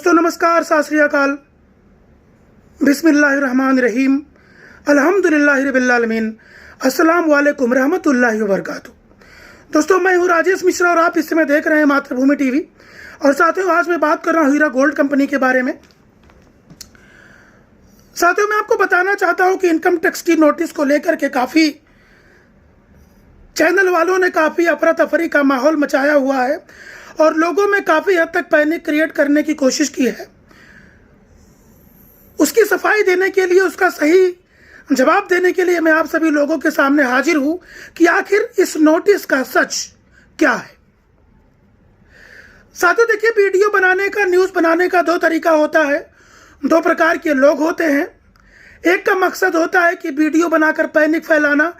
दोस्तों नमस्कार, सत श्री अकाल, बिस्मिल्लाहिर्रहमानिर्रहीम, अल्हम्दुलिल्लाहि रब्बिल आलमीन, अस्सलाम वालेकुम रहमतुल्लाहि व बरकातुहू। दोस्तों मैं हूँ राजेश मिश्रा और आप इस समय देख रहे हैं मातृभूमि टीवी। और साथियों आज मैं बात कर रहा हूँ हीरा गोल्ड कंपनी के बारे में। साथियों मैं आपको बताना चाहता हूँ कि इनकम टैक्स की नोटिस को लेकर के काफ़ी चैनल वालों ने काफ़ी अफरा तफरी का माहौल मचाया हुआ है और लोगों में काफ़ी हद तक पैनिक क्रिएट करने की कोशिश की है। उसकी सफाई देने के लिए, उसका सही जवाब देने के लिए मैं आप सभी लोगों के सामने हाजिर हूं कि आखिर इस नोटिस का सच क्या है। साथियों देखिए, वीडियो बनाने का, न्यूज़ बनाने का दो तरीका होता है। दो प्रकार के लोग होते हैं। एक का मकसद होता है कि वीडियो बनाकर पैनिक फैलाना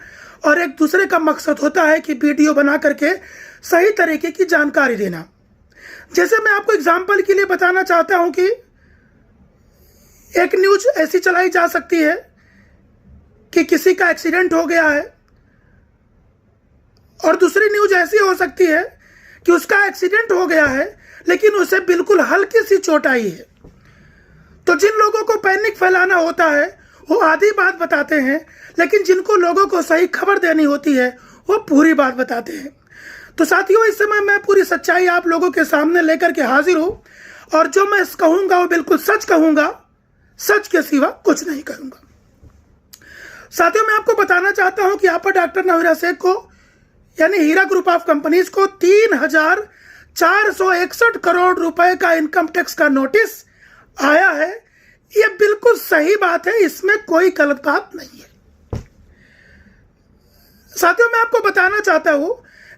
और एक दूसरे का मकसद होता है कि वीडियो बना करके सही तरीके की जानकारी देना। जैसे मैं आपको एग्जाम्पल के लिए बताना चाहता हूं कि एक न्यूज ऐसी चलाई जा सकती है कि किसी का एक्सीडेंट हो गया है और दूसरी न्यूज ऐसी हो सकती है कि उसका एक्सीडेंट हो गया है लेकिन उसे बिल्कुल हल्की सी चोट आई है। तो जिन लोगों को पैनिक फैलाना होता है वो आधी बात बताते हैं, लेकिन जिनको लोगों को सही खबर देनी होती है वो पूरी बात बताते हैं। तो साथियों इस समय मैं पूरी सच्चाई आप लोगों के सामने लेकर के हाजिर हूं और जो मैं कहूंगा वो बिल्कुल सच कहूंगा, सच के सिवा कुछ नहीं कहूंगा। साथियों मैं आपको बताना चाहता हूं कि यहाँ पर डॉक्टर नवीरा शेख को यानी हीरा ग्रुप ऑफ कंपनीज को 3,461 करोड़ रुपए का इनकम टैक्स का नोटिस आया है। ये बिल्कुल सही बात है, इसमें कोई गलत बात नहीं है। साथियों मैं आपको बताना चाहता हूं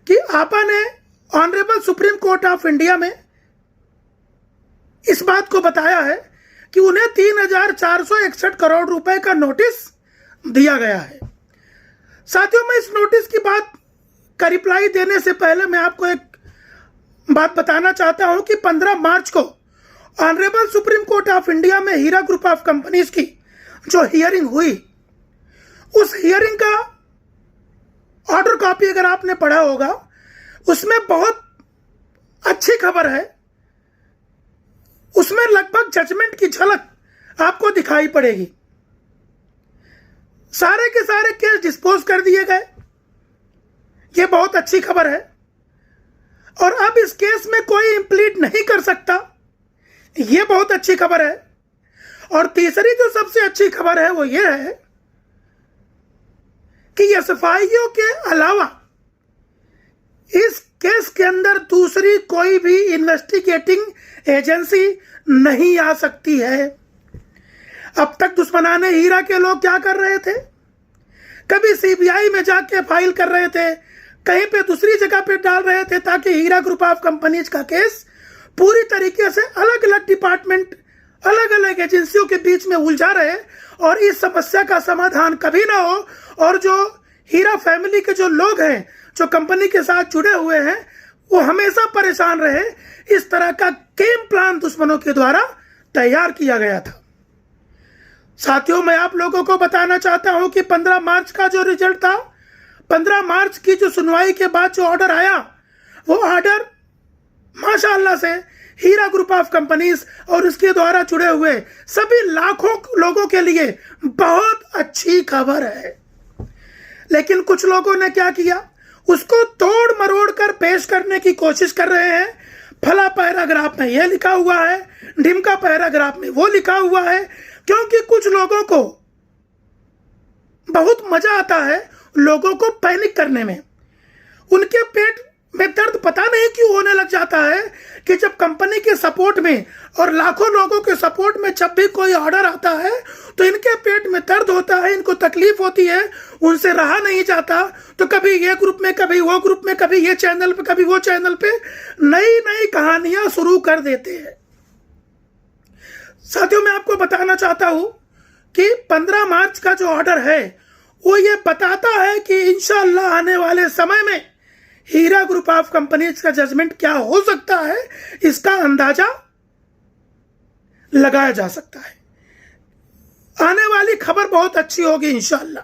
कि आपा ने honourable supreme court of India में इस बात को बताया है कि उन्हें 3,461 करोड़ रुपए का नोटिस दिया गया है। साथियों मैं इस नोटिस की बात का रिप्लाई देने से पहले मैं आपको एक बात बताना चाहता हूं कि 15 मार्च को honourable supreme court of India में हीरा ग्रुप ऑफ कंपनीज की जो हियरिंग हुई, उस हियरिंग का ऑर्डर कॉपी अगर आपने पढ़ा होगा उसमें बहुत अच्छी खबर है। उसमें लगभग जजमेंट की झलक आपको दिखाई पड़ेगी। सारे के सारे केस डिस्पोज कर दिए गए, यह बहुत अच्छी खबर है। और अब इस केस में कोई इंप्लीड नहीं कर सकता, यह बहुत अच्छी खबर है। और तीसरी जो सबसे अच्छी खबर है वो यह है कि एसएफआईओ के अलावा इस केस के अंदर दूसरी कोई भी इन्वेस्टिगेटिंग एजेंसी नहीं आ सकती है। अब तक दुश्मनाने हीरा के लोग क्या कर रहे थे, कभी सीबीआई में जाके फाइल कर रहे थे, कहीं पे दूसरी जगह पे डाल रहे थे ताकि हीरा ग्रुप ऑफ कंपनीज का केस पूरी तरीके से अलग अलग डिपार्टमेंट, अलग अलग एजेंसियों के बीच में उलझा रहे और इस समस्या का समाधान कभी ना हो। और जो हीरा फैमिली के जो लोग हैं, जो कंपनी के साथ जुड़े हुए हैं, वो हमेशा परेशान रहे। इस तरह का गेम प्लान दुश्मनों के द्वारा तैयार किया गया था। साथियों मैं आप लोगों को बताना चाहता हूं कि 15 मार्च का जो रिजल्ट था, 15 मार्च की जो सुनवाई के बाद जो ऑर्डर आया, वो ऑर्डर माशाअल्लाह से हीरा ग्रुप ऑफ कंपनीज और इसके द्वारा जुड़े हुए सभी लाखों लोगों के लिए बहुत अच्छी खबर है। लेकिन कुछ लोगों ने क्या किया, उसको तोड़ मरोड़ कर पेश करने की कोशिश कर रहे हैं। फला पैराग्राफ में यह लिखा हुआ है, ढिमका पैराग्राफ में वो लिखा हुआ है, क्योंकि कुछ लोगों को बहुत मजा आता है लोगों को पैनिक करने में। उनके पेट में दर्द पता नहीं क्यों होने लग जाता है कि जब कंपनी के सपोर्ट में और लाखों लोगों के सपोर्ट में जब भी कोई ऑर्डर आता है तो इनके पेट में दर्द होता है, इनको तकलीफ होती है, उनसे रहा नहीं जाता। तो कभी ये ग्रुप में, कभी वो ग्रुप में, कभी ये चैनल पे, कभी वो चैनल पे नई नई कहानियां शुरू कर देते हैं। साथियों मैं आपको बताना चाहता हूं कि 15 मार्च का जो ऑर्डर है वो ये बताता है कि इंशाअल्लाह आने वाले समय में हीरा ग्रुप ऑफ कंपनीज का जजमेंट क्या हो सकता है, इसका अंदाजा लगाया जा सकता है। आने वाली खबर बहुत अच्छी होगी इंशाअल्लाह।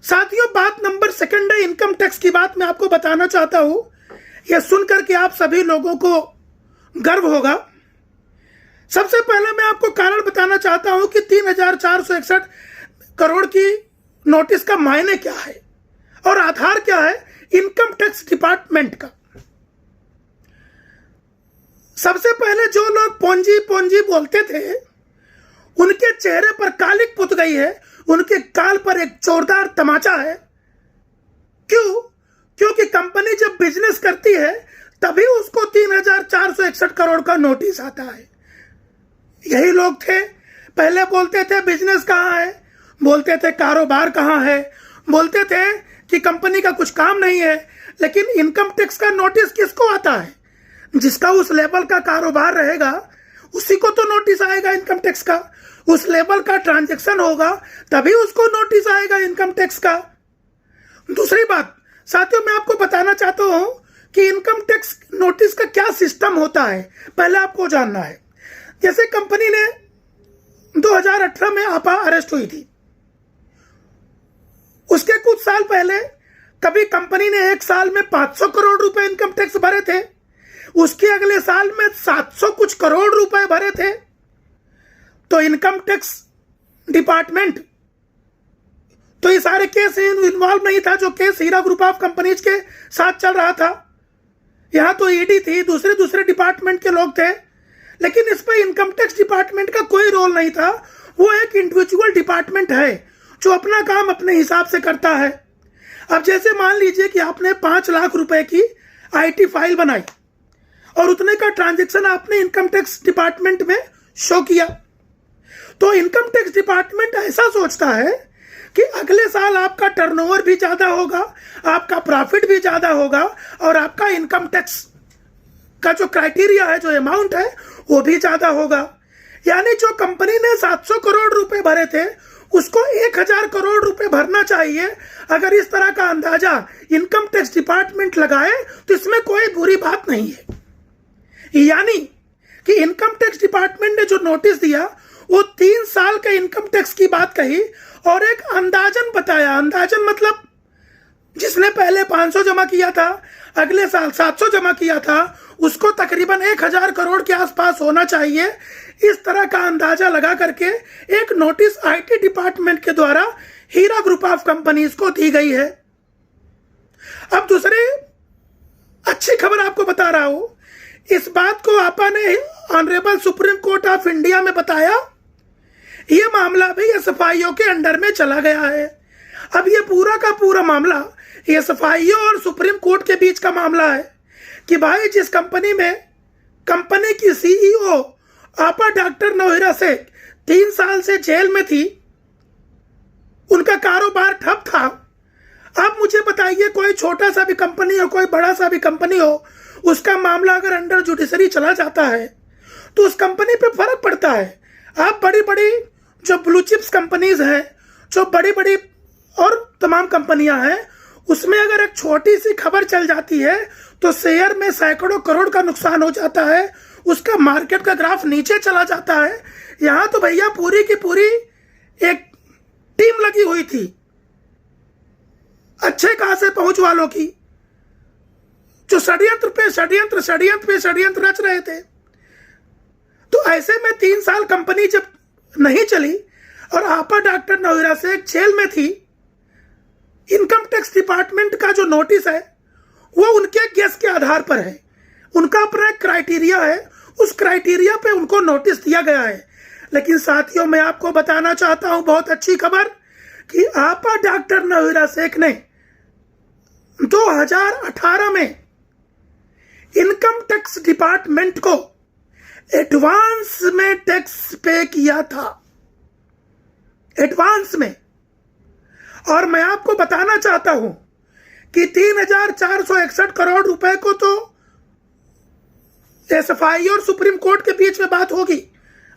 साथियों बात नंबर सेकंड है इनकम टैक्स की बात मैं आपको बताना चाहता हूं। यह सुनकर के आप सभी लोगों को गर्व होगा सबसे पहले मैं आपको कारण बताना चाहता हूं कि 3,461 करोड़ की नोटिस का मायने क्या है और आधार क्या है इनकम टैक्स डिपार्टमेंट का। सबसे पहले जो लोग पोंजी पोंजी बोलते थे उनके चेहरे पर कालिक पुत गई है, उनके काल पर एक जोरदार तमाचा है। क्यों? क्योंकि कंपनी जब बिजनेस करती है तभी उसको 3,461 करोड़ का नोटिस आता है। यही लोग थे पहले बोलते थे बिजनेस कहाँ है, बोलते थे कारोबार कहाँ है, बोलते थे कि कंपनी का कुछ काम नहीं है। लेकिन इनकम टैक्स का नोटिस किसको आता है? जिसका उस लेवल का कारोबार रहेगा उसी को तो नोटिस आएगा इनकम टैक्स का। उस लेवल का ट्रांजैक्शन होगा तभी उसको नोटिस आएगा इनकम टैक्स का। दूसरी बात साथियों, मैं आपको बताना चाहता हूं कि इनकम टैक्स नोटिस का क्या सिस्टम होता है, पहले आपको जानना है। जैसे कंपनी ने 2018 में आपा अरेस्ट हुई थी, उसके कुछ साल पहले कभी कंपनी ने एक साल में 500 करोड़ रुपए इनकम टैक्स भरे थे, उसके अगले साल में 700 कुछ करोड़ रुपए भरे थे। तो इनकम टैक्स डिपार्टमेंट तो ये सारे केस इन्वॉल्व नहीं था, जो case Heera group of companies के साथ चल रहा था। यहां तो ईडी थी, दूसरे दूसरे डिपार्टमेंट के लोग थे, लेकिन इस पर इनकम टैक्स डिपार्टमेंट का कोई रोल नहीं था। वो एक इंडिविजुअल डिपार्टमेंट है जो अपना काम अपने हिसाब से करता है। अब जैसे मान लीजिए कि आपने 5 लाख रुपए की आईटी फाइल बनाई और उतने का ट्रांजैक्शन आपने इनकम टैक्स डिपार्टमेंट में शो किया, तो इनकम टैक्स डिपार्टमेंट ऐसा सोचता है कि अगले साल आपका टर्नओवर भी ज्यादा होगा, आपका प्रॉफिट भी ज्यादा होगा और आपका इनकम टैक्स का जो क्राइटेरिया है, जो अमाउंट है, वो भी ज्यादा होगा। यानी जो कंपनी ने 700 करोड़ रुपए भरे थे उसको 1,000 करोड़ रुपए भरना चाहिए। अगर इस तरह का अंदाजा इनकम टैक्स डिपार्टमेंट लगाए तो इसमें कोई बुरी बात नहीं है। यानी कि इनकम टैक्स डिपार्टमेंट ने जो नोटिस दिया वो 3 साल के इनकम टैक्स की बात कही और एक अंदाजन बताया। अंदाजन मतलब जिसने पहले 500 जमा किया था, अगले साल 700 जमा किया था, उसको तकरीबन 1,000 करोड़ के आसपास होना चाहिए। इस तरह का अंदाजा लगा करके एक नोटिस आईटी डिपार्टमेंट के द्वारा हीरा ग्रुप ऑफ कंपनीज को दी गई है। अब दूसरी अच्छी खबर आपको बता रहा हूं, इस बात को आपा ने honourable supreme court of India में बताया। यह मामला भी एसएफआईओ के अंडर में चला गया है। अब यह पूरा का पूरा मामला एसएफआईओ और सुप्रीम कोर्ट के बीच का मामला है कि भाई जिस कंपनी में कंपनी की सीईओ आपा डॉक्टर नौहिरा शेख 3 साल से जेल में थी, उनका कारोबार ठप था। अब मुझे बताइए, कोई छोटा सा भी कंपनी हो, कोई बड़ा सा भी कंपनी हो, उसका मामला अगर अंडर जुडिशरी चला जाता है तो उस कंपनी पे फर्क पड़ता है। आप बड़ी बड़ी जो ब्लू चिप्स कंपनीज हैं, जो बड़ी बड़ी और तमाम कंपनियां हैं, उसमें अगर एक छोटी सी खबर चल जाती है तो शेयर में सैकड़ों करोड़ का नुकसान हो जाता है, उसका मार्केट का ग्राफ नीचे चला जाता है। यहां तो भैया पूरी की पूरी एक टीम लगी हुई थी अच्छे खासे पहुंच वालों की, जो षड्यंत्र पे षड्यंत्र रच रहे थे। तो ऐसे में 3 साल कंपनी जब नहीं चली और आपा डॉक्टर नौहिरा शेख जेल में थी, इनकम टैक्स डिपार्टमेंट का जो नोटिस है वो उनके गेस के आधार पर है। उनका अपना एक क्राइटेरिया है, उस क्राइटेरिया पे उनको नोटिस दिया गया है। लेकिन साथियों, मैं आपको बताना चाहता हूं बहुत अच्छी खबर कि आपा डॉक्टर नौहिरा शेख ने 2018 में इनकम टैक्स डिपार्टमेंट को एडवांस में टैक्स पे किया था, एडवांस में। और मैं आपको बताना चाहता हूं कि 3,461 करोड़ रुपए को तो एसएफआई और सुप्रीम कोर्ट के बीच में बात होगी,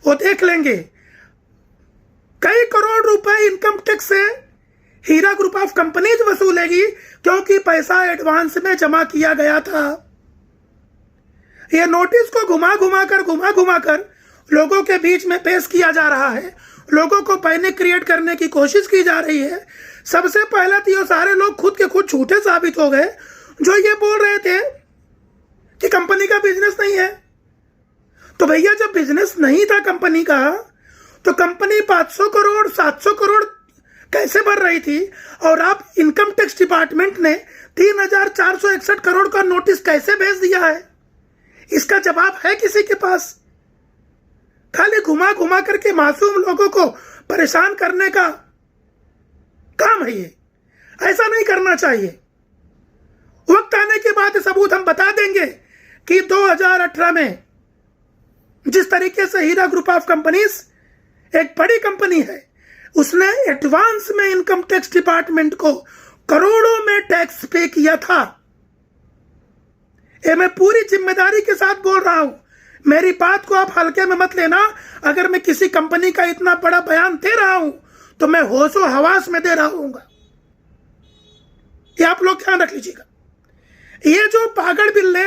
वो देख लेंगे। कई करोड़ रुपए इनकम टैक्स से हीरा ग्रुप ऑफ कंपनीज वसूलेगी क्योंकि पैसा एडवांस में जमा किया गया था। यह नोटिस को घुमा घुमा कर लोगों के बीच में पेश किया जा रहा है, लोगों को पैनिक क्रिएट करने की कोशिश की जा रही है। सबसे पहले तो ये सारे लोग खुद के खुद झूठे साबित हो गए जो ये बोल रहे थे कि कंपनी का बिजनेस नहीं है। तो भैया जब बिजनेस नहीं था कंपनी का तो कंपनी 500 करोड़ 700 करोड़ कैसे भर रही थी, और आप इनकम टैक्स डिपार्टमेंट ने 3,461 करोड़ का नोटिस कैसे भेज दिया है? इसका जवाब है किसी के पास? खाली घुमा घुमा करके मासूम लोगों को परेशान करने का काम है ये। ऐसा नहीं करना चाहिए। वक्त आने के बाद सबूत हम बता देंगे कि 2018 में जिस तरीके से हीरा ग्रुप ऑफ कंपनीज एक बड़ी कंपनी है, उसने एडवांस में इनकम टैक्स डिपार्टमेंट को करोड़ों में टैक्स पे किया था। ये मैं पूरी जिम्मेदारी के साथ बोल रहा हूं, मेरी बात को आप हल्के में मत लेना। अगर मैं किसी कंपनी का इतना बड़ा बयान दे रहा हूं तो मैं होशो हवास में दे रहा हूंगा, ये आप लोग ध्यान रख लीजिएगा। ये जो पागल बिल्ले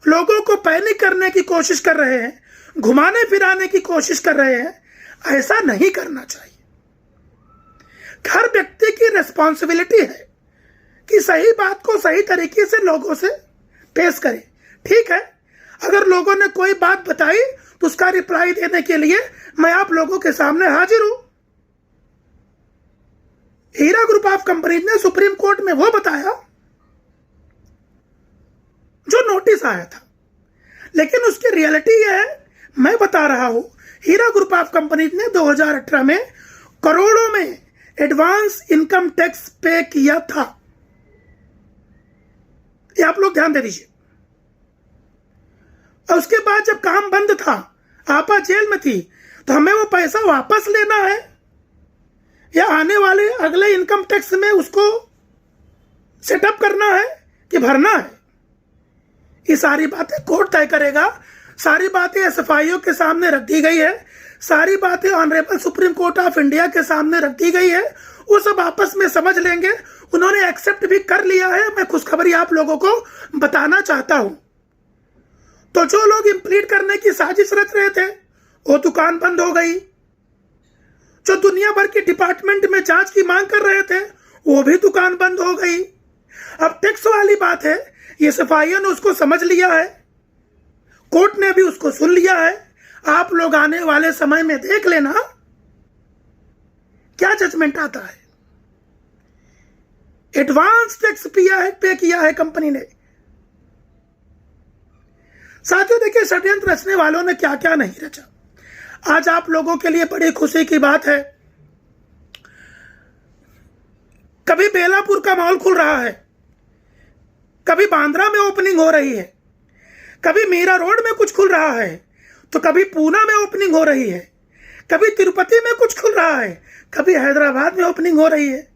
लोगों को पैनिक करने की कोशिश कर रहे हैं, घुमाने फिराने की कोशिश कर रहे हैं, ऐसा नहीं करना चाहिए। हर व्यक्ति की रिस्पॉन्सिबिलिटी है कि सही बात को सही तरीके से लोगों से पेश करे। ठीक है, अगर लोगों ने कोई बात बताई तो उसका रिप्लाई देने के लिए मैं आप लोगों के सामने हाजिर हूं। हीरा ग्रुप ऑफ कंपनीज ने सुप्रीम कोर्ट में वो बताया जो नोटिस आया था, लेकिन उसकी रियलिटी ये है, मैं बता रहा हूं, हीरा ग्रुप ऑफ कंपनीज ने 2018 में करोड़ों में एडवांस इनकम टैक्स पे किया था। ये आप लोग ध्यान दे दीजिए। और उसके बाद जब काम बंद था, आपा जेल में थी, तो हमें वो पैसा वापस लेना है या आने वाले अगले इनकम टैक्स में उसको सेटअप करना है कि भरना है? ये सारी बातें कोर्ट तय करेगा। सारी बातें एसएफआईओ के सामने रख दी गई है, सारी बातें honourable supreme court of India के सामने रख दी गई है। वो सब आपस में समझ लेंगे। उन्होंने एक्सेप्ट भी कर लिया है। मैं खुशखबरी आप लोगों को बताना चाहता हूं। तो जो लोग इंप्लीड करने की साजिश रच रहे थे, वो दुकान बंद हो गई। जो दुनिया भर के डिपार्टमेंट में जांच की मांग कर रहे थे, वो भी दुकान बंद हो गई। अब टैक्स वाली बात है, ये सफाइयों ने उसको समझ लिया है, कोर्ट ने भी उसको सुन लिया है। आप लोग आने वाले समय में देख लेना क्या जजमेंट आता है। एडवांस टैक्स पे किया है कंपनी ने। साथियों देखिए, षड्यंत्र रचने वालों ने क्या क्या नहीं रचा। आज आप लोगों के लिए बड़ी खुशी की बात है, कभी बेलापुर का मॉल खुल रहा है, कभी बांद्रा में ओपनिंग हो रही है, कभी मीरा रोड में कुछ खुल रहा है, तो कभी पूना में ओपनिंग हो रही है, कभी तिरुपति में कुछ खुल रहा है, कभी हैदराबाद में ओपनिंग हो रही है।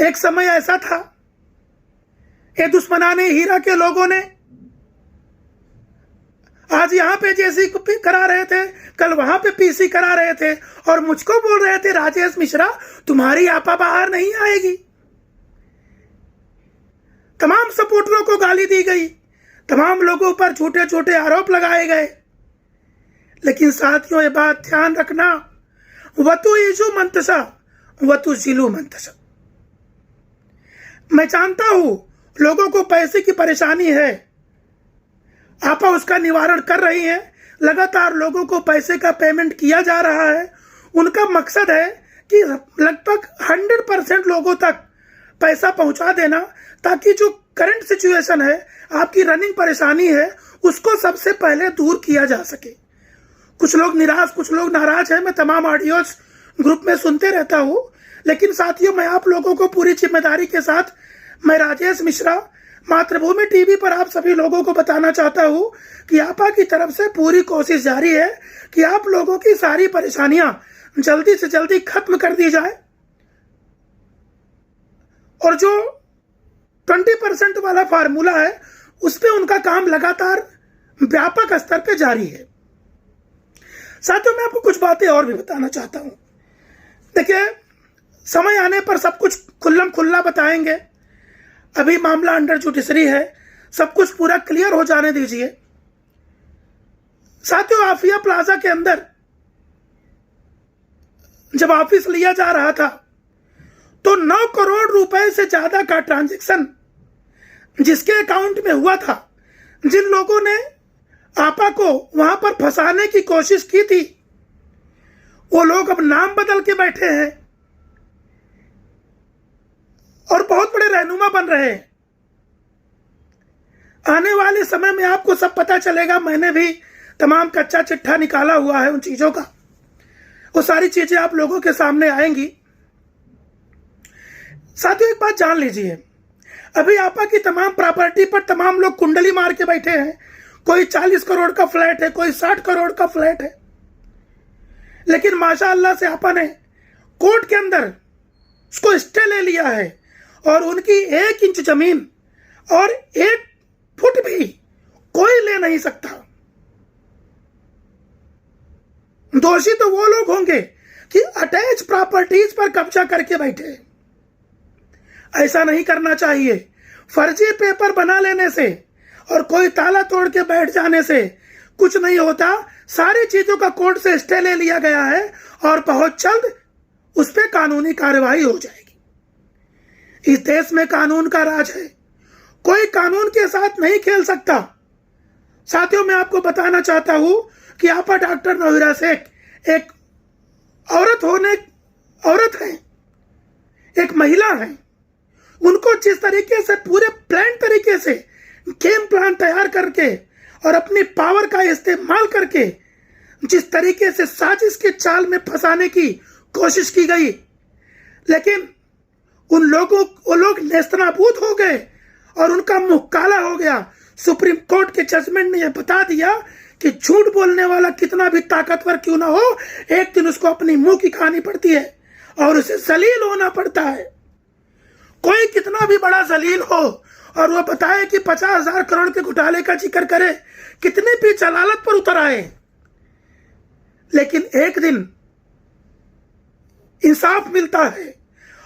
एक समय ऐसा था, ये दुश्मनाने हीरा के लोगों ने आज यहां पे जेसी करा रहे थे, कल वहां पे पीसी करा रहे थे, और मुझको बोल रहे थे राजेश मिश्रा तुम्हारी आपा बाहर नहीं आएगी। तमाम सपोर्टरों को गाली दी गई, तमाम लोगों पर छोटे छोटे आरोप लगाए गए। लेकिन साथियों, ये बात ध्यान रखना, वतु ईजु मंतसा वतु जिलु मंतसा। मैं जानता हूं लोगों को पैसे की परेशानी है, आपा उसका निवारण कर रही है। लगातार लोगों को पैसे का पेमेंट किया जा रहा है। उनका मकसद है कि लगभग 100% लोगों तक पैसा पहुंचा देना, ताकि जो करंट सिचुएशन है, आपकी रनिंग परेशानी है, उसको सबसे पहले दूर किया जा सके। कुछ लोग निराश, कुछ लोग नाराज हैं। मैं तमाम ऑडियोज ग्रुप में सुनते रहता हूं, लेकिन साथियों, मैं आप लोगों को पूरी जिम्मेदारी के साथ, मैं राजेश मिश्रा, मातृभूमि टीवी पर आप सभी लोगों को बताना चाहता हूं कि आपा की तरफ से पूरी कोशिश जारी है कि आप लोगों की सारी परेशानियां जल्दी से जल्दी खत्म कर दी जाए। और जो 20% वाला फार्मूला है, उस पे उनका काम लगातार व्यापक स्तर पे जारी है। साथियों, मैं आपको कुछ बातें और भी बताना चाहता हूं। देखिए, समय आने पर सब कुछ खुल्लम खुल्ला बताएंगे। अभी मामला अंडर जुडिशरी है, सब कुछ पूरा क्लियर हो जाने दीजिए। साथियों, आफिया प्लाजा के अंदर जब ऑफिस लिया जा रहा था, तो 9 करोड़ रुपए से ज्यादा का ट्रांजैक्शन जिसके अकाउंट में हुआ था, जिन लोगों ने आपा को वहां पर फंसाने की कोशिश की थी, वो लोग अब नाम बदल के बैठे हैं और बहुत बड़े रहनुमा बन रहे हैं। आने वाले समय में आपको सब पता चलेगा। मैंने भी तमाम कच्चा चिट्ठा निकाला हुआ है उन चीजों का, वो सारी चीजें आप लोगों के सामने आएंगी। साथियों, एक बात जान लीजिए, अभी आपा की तमाम प्रॉपर्टी पर तमाम लोग कुंडली मार के बैठे हैं। कोई 40 करोड़ का फ्लैट है, कोई 60 करोड़ का फ्लैट है, लेकिन माशाअल्लाह से आपा ने कोर्ट के अंदर उसको स्टे ले लिया है और उनकी 1 इंच जमीन और 1 फुट भी कोई ले नहीं सकता। दोषी तो वो लोग होंगे कि अटैच प्रॉपर्टीज पर कब्जा करके बैठे। ऐसा नहीं करना चाहिए। फर्जी पेपर बना लेने से और कोई ताला तोड़ के बैठ जाने से कुछ नहीं होता। सारी चीजों का कोर्ट से स्टे ले लिया गया है और बहुत जल्द उस पर कानूनी कार्रवाई हो जाएगी। इस देश में कानून का राज है, कोई कानून के साथ नहीं खेल सकता। साथियों, मैं आपको बताना चाहता हूं कि आपा डॉक्टर नवीरा शेख एक औरत है, एक महिला है। उनको जिस तरीके से पूरे प्लान तरीके से गेम प्लान तैयार करके और अपनी पावर का इस्तेमाल करके जिस तरीके से साजिश के चाल में फंसाने की कोशिश की गई, लेकिन वो लोग नेस्तनाबूद हो गए और उनका मुंह काला हो गया। सुप्रीम कोर्ट के जजमेंट ने यह बता दिया कि झूठ बोलने वाला कितना भी ताकतवर क्यों ना हो, एक दिन उसको अपनी मुंह की खानी पड़ती है और उसे जलील होना पड़ता है। कोई कितना भी बड़ा जलील हो और वो बताए कि 50,000 करोड़ के घोटाले का जिक्र करे, कितनी भी जलालत पर उतर आए, लेकिन एक दिन इंसाफ मिलता है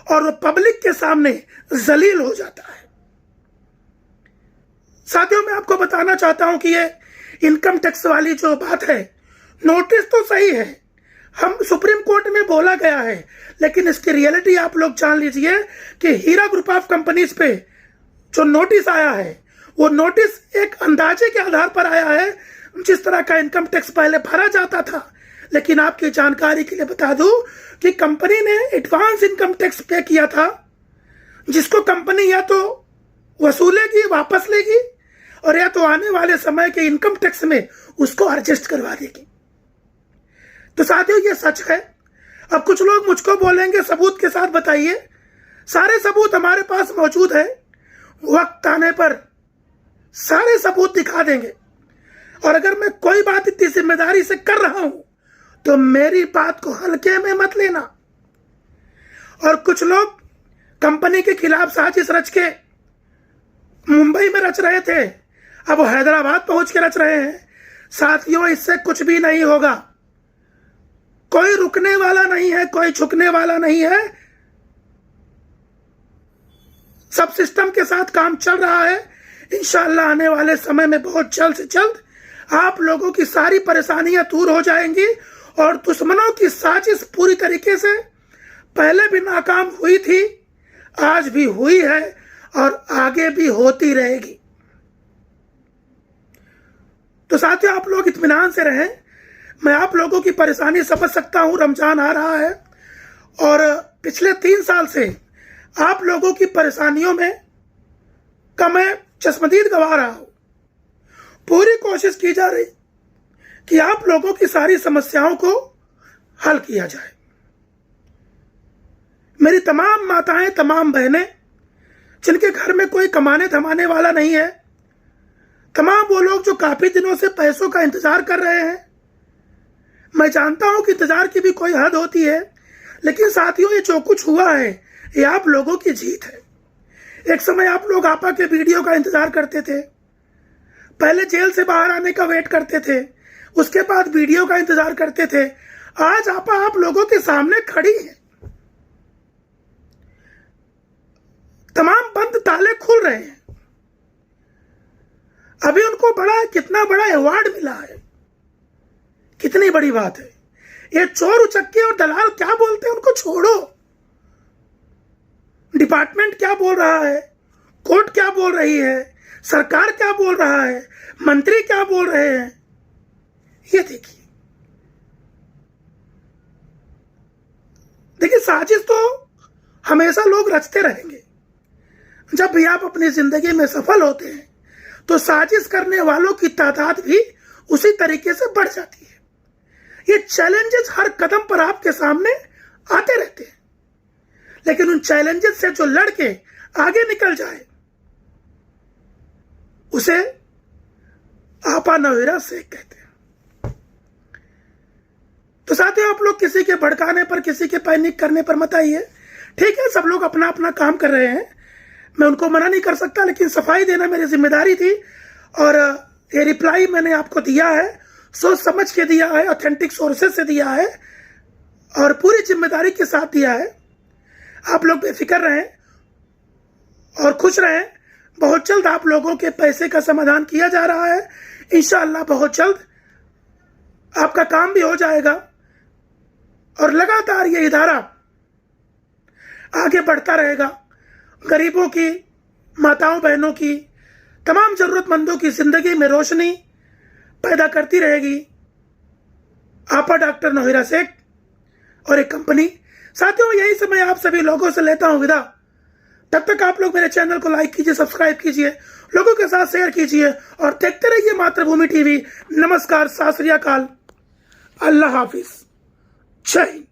और वो पब्लिक के सामने जलील हो जाता है। साथियों, मैं आपको बताना चाहता हूं कि ये इनकम टैक्स वाली जो बात है, नोटिस तो सही है, हम सुप्रीम कोर्ट में बोला गया है, लेकिन इसकी रियलिटी आप लोग जान लीजिए कि हीरा ग्रुप ऑफ कंपनीज पे जो नोटिस आया है, वो नोटिस एक अंदाजे के आधार पर आया है जिस तरह का इनकम टैक्स पहले भरा जाता था। लेकिन आपकी जानकारी के लिए बता दूं कि कंपनी ने एडवांस इनकम टैक्स पे किया था, जिसको कंपनी या तो वसूलेगी, वापस लेगी, और या तो आने वाले समय के इनकम टैक्स में उसको एडजस्ट करवा देगी। तो साथियों, ये सच है। अब कुछ लोग मुझको बोलेंगे सबूत के साथ बताइए। सारे सबूत हमारे पास मौजूद है, वक्त आने पर सारे सबूत दिखा देंगे। और अगर मैं कोई बात इतनी जिम्मेदारी से कर रहा हूं तो मेरी बात को हल्के में मत लेना। और कुछ लोग कंपनी के खिलाफ साजिश रच के मुंबई में रच रहे थे, अब वो हैदराबाद पहुंच के रच रहे हैं। साथियों, इससे कुछ भी नहीं होगा। कोई रुकने वाला नहीं है, कोई झुकने वाला नहीं है। सब सिस्टम के साथ काम चल रहा है। इंशाअल्लाह आने वाले समय में बहुत जल्द से जल्द आप लोगों की सारी परेशानियां दूर हो जाएंगी और दुश्मनों की साजिश पूरी तरीके से पहले भी नाकाम हुई थी, आज भी हुई है और आगे भी होती रहेगी। तो साथियों, आप लोग इत्मीनान से रहें। मैं आप लोगों की परेशानी समझ सकता हूं। रमजान आ रहा है और पिछले 3 साल से आप लोगों की परेशानियों में का मैं चश्मदीद गवा रहा हूं। पूरी कोशिश की जा रही कि आप लोगों की सारी समस्याओं को हल किया जाए। मेरी तमाम माताएं, तमाम बहनें जिनके घर में कोई कमाने धमाने वाला नहीं है, तमाम वो लोग जो काफी दिनों से पैसों का इंतजार कर रहे हैं, मैं जानता हूं कि इंतजार की भी कोई हद होती है, लेकिन साथियों, ये जो कुछ हुआ है ये आप लोगों की जीत है। एक समय आप लोग आपा के वीडियो का इंतजार करते थे, पहले जेल से बाहर आने का वेट करते थे, उसके बाद वीडियो का इंतजार करते थे। आज आपा आप लोगों के सामने खड़ी है। तमाम बंद ताले खुल रहे हैं। अभी उनको कितना बड़ा अवार्ड मिला है, कितनी बड़ी बात है। ये चोर उचक्के और दलाल क्या बोलते हैं उनको छोड़ो। डिपार्टमेंट क्या बोल रहा है, कोर्ट क्या बोल रही है, सरकार क्या बोल रहा है, मंत्री क्या बोल रहे हैं, ये देखिए साजिश तो हमेशा लोग रचते रहेंगे। जब भी आप अपनी जिंदगी में सफल होते हैं तो साजिश करने वालों की तादाद भी उसी तरीके से बढ़ जाती है। ये चैलेंजेस हर कदम पर आपके सामने आते रहते हैं, लेकिन उन चैलेंजेस से जो लड़के आगे निकल जाए उसे आपा नौहीरा शेख कहते हैं। तो साथियों, आप लोग किसी के भड़काने पर, किसी के पैनिक करने पर मत आइए। ठीक है, सब लोग अपना अपना काम कर रहे हैं, मैं उनको मना नहीं कर सकता, लेकिन सफाई देना मेरी जिम्मेदारी थी और ये रिप्लाई मैंने आपको दिया है, सोच समझ के दिया है, ऑथेंटिक सोर्सेज से दिया है और पूरी जिम्मेदारी के साथ दिया है। आप लोग बेफिक्र रहें और खुश रहें। बहुत जल्द आप लोगों के पैसे का समाधान किया जा रहा है। इंशाअल्लाह बहुत जल्द आपका काम भी हो जाएगा और लगातार ये इदारा आगे बढ़ता रहेगा। गरीबों की, माताओं बहनों की, तमाम जरूरतमंदों की जिंदगी में रोशनी पैदा करती रहेगी आपा डॉक्टर नौहीरा शेख और एक कंपनी। साथियों, यही समय आप सभी लोगों से लेता हूं विदा। तब तक आप लोग मेरे चैनल को लाइक कीजिए, सब्सक्राइब कीजिए, लोगों के साथ शेयर कीजिए और देखते रहिए मातृभूमि टीवी। नमस्कार, सत श्री अकाल, अल्लाह हाफिज, जय हिंद।